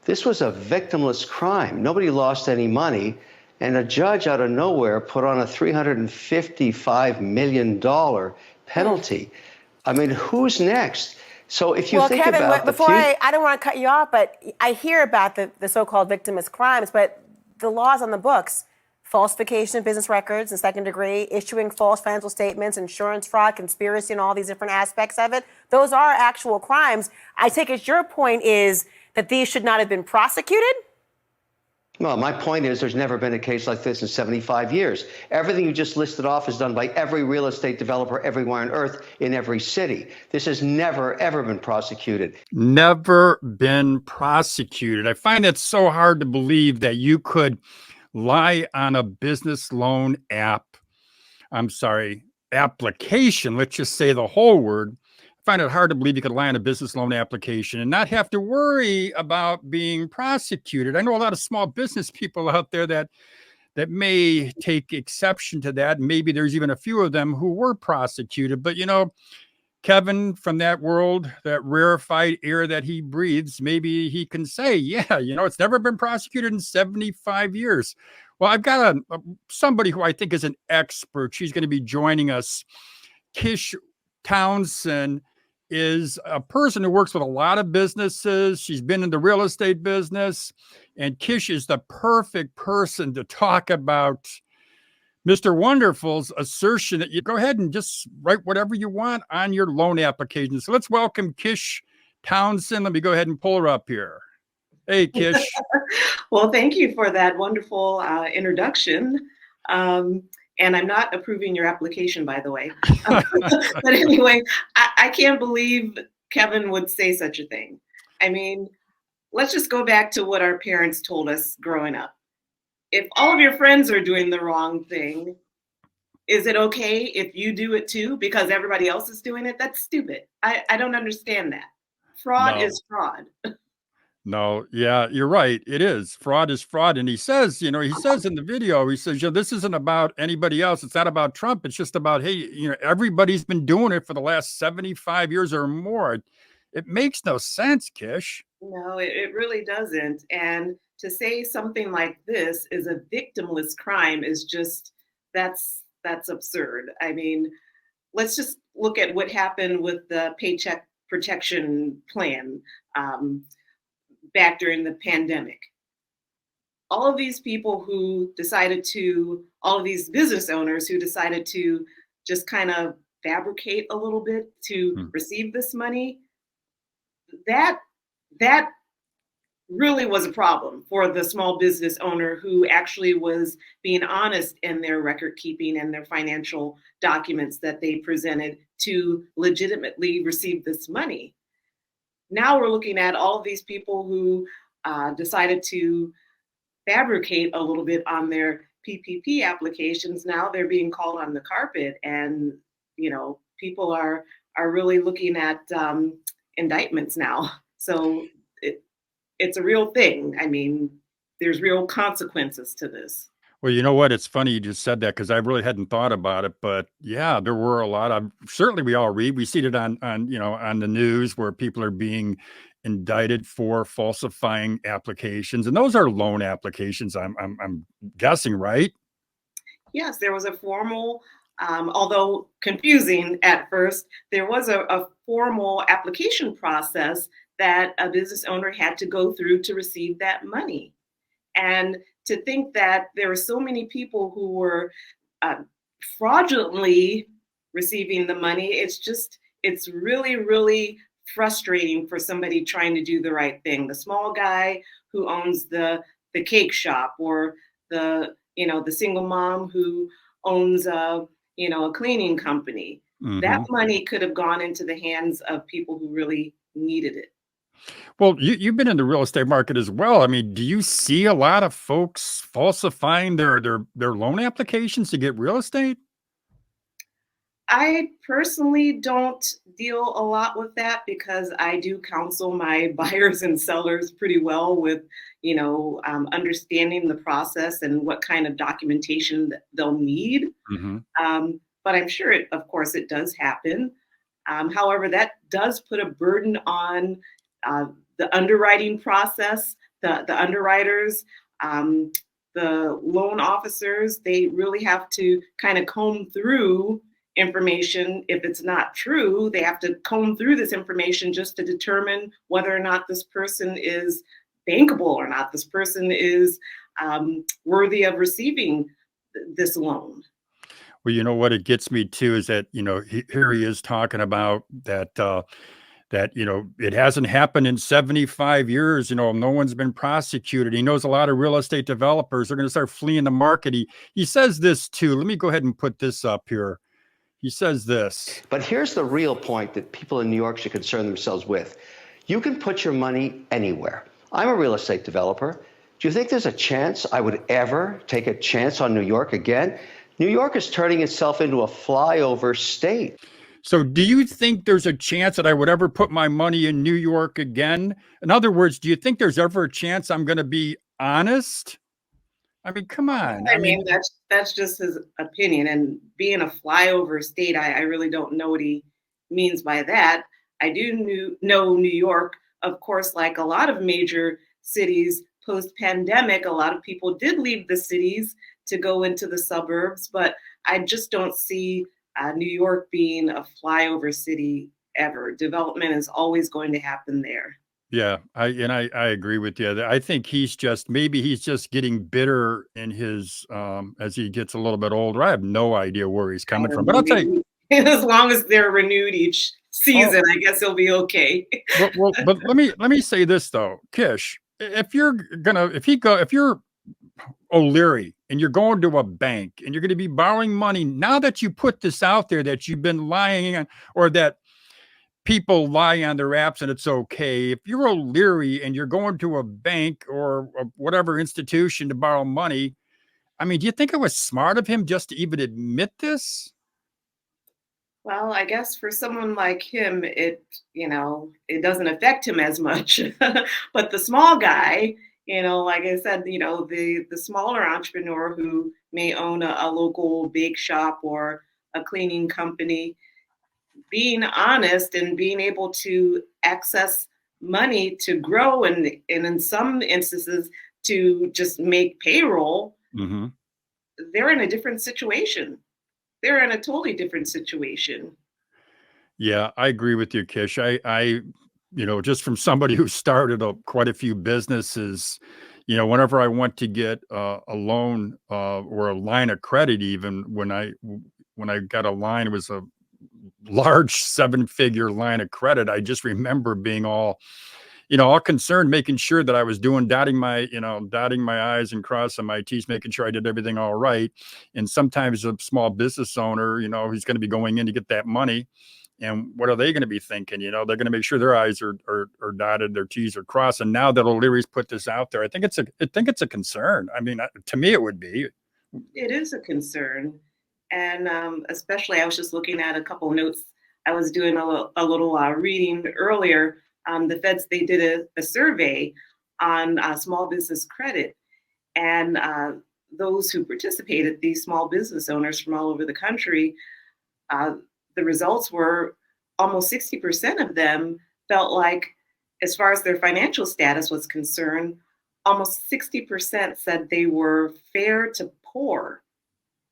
This was a victimless crime. Nobody lost any money. And a judge out of nowhere put on a $355 million penalty. I mean, who's next? So if you think Kevin, about before I don't want to cut you off, but I hear about the so-called victimless crimes, but the laws on the books, falsification of business records in second degree, issuing false financial statements, insurance fraud, conspiracy, and all these different aspects of it, those are actual crimes. I take it your point is that these should not have been prosecuted? Well, my point is there's never been a case like this in 75 years. Everything you just listed off is done by every real estate developer everywhere on earth in every city. This has never, ever been prosecuted. Never been prosecuted. I find it so hard to believe that you could lie on a business loan application. Let's just say the whole word. I find it hard to believe you could lie on a business loan application and not have to worry about being prosecuted. I know a lot of small business people out there that may take exception to that. Maybe there's even a few of them who were prosecuted. But, Kevin, from that world, that rarefied air that he breathes, maybe he can say, yeah, it's never been prosecuted in 75 years. Well, I've got somebody who I think is an expert. She's going to be joining us. Kish Townsend is a person who works with a lot of businesses. She's been in the real estate business, and Kish is the perfect person to talk about Mr. Wonderful's assertion that you go ahead and just write whatever you want on your loan application. So let's welcome Kish Townsend. Let me go ahead and pull her up here. Hey, Kish. Well, thank you for that wonderful introduction. And I'm not approving your application, by the way. But anyway, I can't believe Kevin would say such a thing. I mean, let's just go back to what our parents told us growing up. If all of your friends are doing the wrong thing, is it okay if you do it too because everybody else is doing it? That's stupid. I don't understand that. Fraud is fraud. No, yeah, you're right. It is. Fraud is fraud. And he says, he says in the video, he says, this isn't about anybody else. It's not about Trump. It's just about, hey, everybody's been doing it for the last 75 years or more. It makes no sense, Kish. No, it really doesn't. And to say something like this is a victimless crime is just, that's absurd. I mean, let's just look at what happened with the Paycheck protection plan back during the pandemic. All of these people all of these business owners who decided to just kind of fabricate a little bit to receive this money, that really was a problem for the small business owner who actually was being honest in their record keeping and their financial documents that they presented to legitimately receive this money. Now we're looking at all of these people who decided to fabricate a little bit on their PPP applications. Now they're being called on the carpet, and people are really looking at indictments now. So it's a real thing. I mean, there's real consequences to this. Well, you know what? It's funny you just said that because I really hadn't thought about it. But yeah, there were a lot of, certainly we all read, we see it on the news where people are being indicted for falsifying applications. And those are loan applications, I'm guessing, right? Yes, there was a formal, although confusing at first, there was a formal application process that a business owner had to go through to receive that money. And to think that there were so many people who were fraudulently receiving the money, it's really, really frustrating for somebody trying to do the right thing. The small guy who owns the cake shop, or the single mom who owns a cleaning company. That money could have gone into the hands of people who really needed it. Well, you've been in the real estate market as well. I mean, do you see a lot of folks falsifying their loan applications to get real estate? I personally don't deal a lot with that because I do counsel my buyers and sellers pretty well with, understanding the process and what kind of documentation that they'll need. But I'm sure, of course, it does happen. However, that does put a burden on the underwriting process the underwriters, the loan officers, they really have to kind of comb through information. If it's not true, they have to comb through this information just to determine whether or not this person is bankable or not, this person is worthy of receiving this loan. Well, you know what it gets me to is that, here he is talking about that, it hasn't happened in 75 years. No one's been prosecuted. He knows a lot of real estate developers are going to start fleeing the market. He says this too. Let me go ahead and put this up here. He says this. But here's the real point that people in New York should concern themselves with. You can put your money anywhere. I'm a real estate developer. Do you think there's a chance I would ever take a chance on New York again? New York is turning itself into a flyover state. So do you think there's a chance that I would ever put my money in New York again? In other words, do you think there's ever a chance I'm going to be honest? I mean, come on. I mean, that's just his opinion. And being a flyover state, I really don't know what he means by that. I do know New York, of course, like a lot of major cities post-pandemic, a lot of people did leave the cities to go into the suburbs, but I just don't see New York being a flyover city ever. Development is always going to happen there. Yeah, I agree with you. I think maybe he's just getting bitter in his as he gets a little bit older. I have no idea where he's coming from, but I'll tell you, as long as they're renewed each season, I guess he'll be okay. but let me say this though, Kish, if you're O'Leary and you're going to a bank and you're going to be borrowing money, now that you put this out there that you've been lying on, or that people lie on their apps and it's okay. If you're O'Leary and you're going to a bank or whatever institution to borrow money, I mean, do you think it was smart of him just to even admit this? Well, I guess for someone like him, it doesn't affect him as much. But the small guy, like I said, the smaller entrepreneur who may own a local bake shop or a cleaning company, being honest and being able to access money to grow and in some instances to just make payroll, they're in a different situation. They're in a totally different situation. Yeah, I agree with you, Kish. I just from somebody who started quite a few businesses, whenever I went to get a loan or a line of credit, even when I got a line, it was a large 7-figure line of credit. I just remember being all concerned, making sure that I was dotting my I's and crossing my T's, making sure I did everything all right. And sometimes a small business owner, he's going to be going in to get that money. And what are they going to be thinking? They're going to make sure their I's are dotted, their T's are crossed. And now that O'Leary's put this out there, I think it's a concern. I mean, to me, it would be. It is a concern. And especially, I was just looking at a couple of notes. I was doing a little reading earlier. The feds, they did a survey on small business credit. And those who participated, these small business owners from all over the country, the results were almost 60% of them felt like, as far as their financial status was concerned, almost 60% said they were fair to poor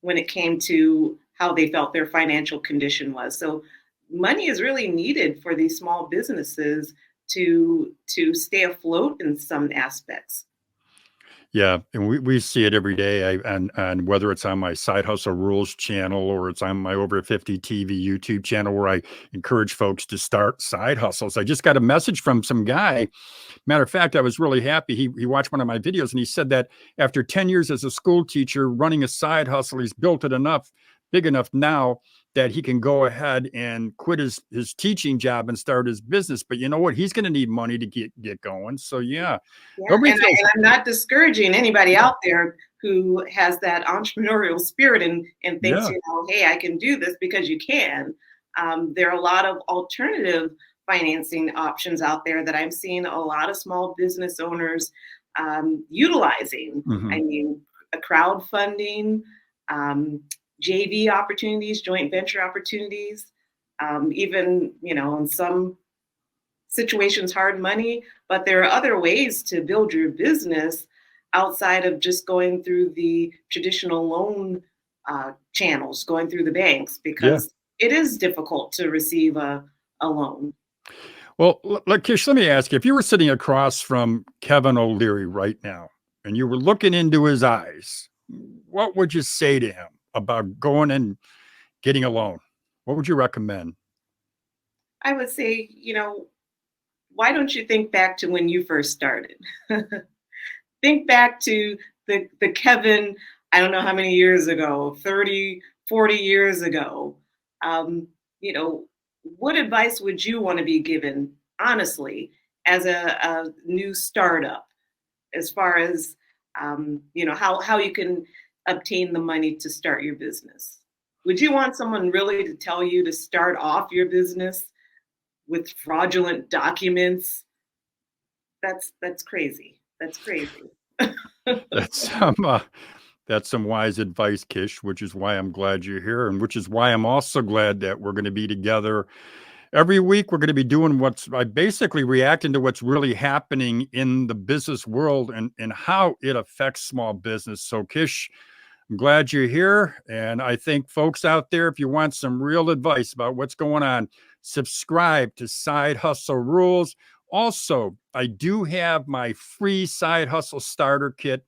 when it came to how they felt their financial condition was. So money is really needed for these small businesses to stay afloat in some aspects. Yeah, and we see it every day. And whether it's on my Side Hustle Rules channel or it's on my Over 50 TV YouTube channel, where I encourage folks to start side hustles. I just got a message from some guy. Matter of fact, I was really happy. He watched one of my videos and he said that after 10 years as a school teacher running a side hustle, he's built it big enough now that he can go ahead and quit his teaching job and start his business. But you know what? He's going to need money to get going. So yeah. And I'm not discouraging anybody out there who has that entrepreneurial spirit and thinks, hey, I can do this, because you can. There are a lot of alternative financing options out there that I'm seeing a lot of small business owners utilizing. I mean, crowdfunding, JV opportunities, joint venture opportunities, even, in some situation's hard money, but there are other ways to build your business outside of just going through the traditional loan channels, going through the banks, Yeah. because it is difficult to receive a loan. Well, look, Kish, let me ask you, if you were sitting across from Kevin O'Leary right now and you were looking into his eyes, what would you say to him about going and getting a loan? What would you recommend? I would say, why don't you think back to when you first started? Think back to the Kevin, I don't know how many years ago, 30, 40 years ago. Um, you know, what advice would you want to be given, honestly, as a new startup, as far as, how you can obtain the money to start your business? Would you want someone really to tell you to start off your business with fraudulent documents? That's crazy. That's crazy. That's some wise advice, Kish, which is why I'm glad you're here, and which is why I'm also glad that we're going to be together every week. We're going to be doing I basically reacting to what's really happening in the business world and how it affects small business. So, Kish, I'm glad you're here. And I think folks out there, if you want some real advice about what's going on, subscribe to Side Hustle Rules. Also, I do have my free Side Hustle Starter Kit.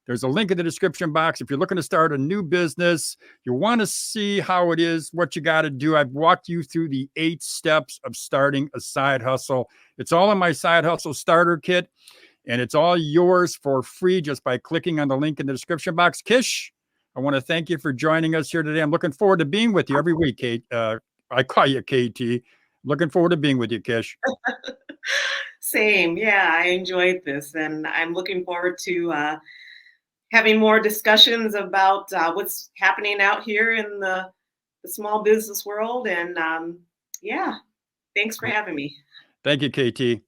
There's a link in the description box. If you're looking to start a new business, you want to see how it is, what you got to do. I've walked you through the 8 steps of starting a side hustle. It's all in my Side Hustle Starter Kit, and it's all yours for free just by clicking on the link in the description box. Kish, I want to thank you for joining us here today. I'm looking forward to being with you every week, Kate. I call you KT. Looking forward to being with you, Kish. Same. Yeah, I enjoyed this, and I'm looking forward to having more discussions about what's happening out here in the small business world. And yeah, thanks for having me. Thank you, KT.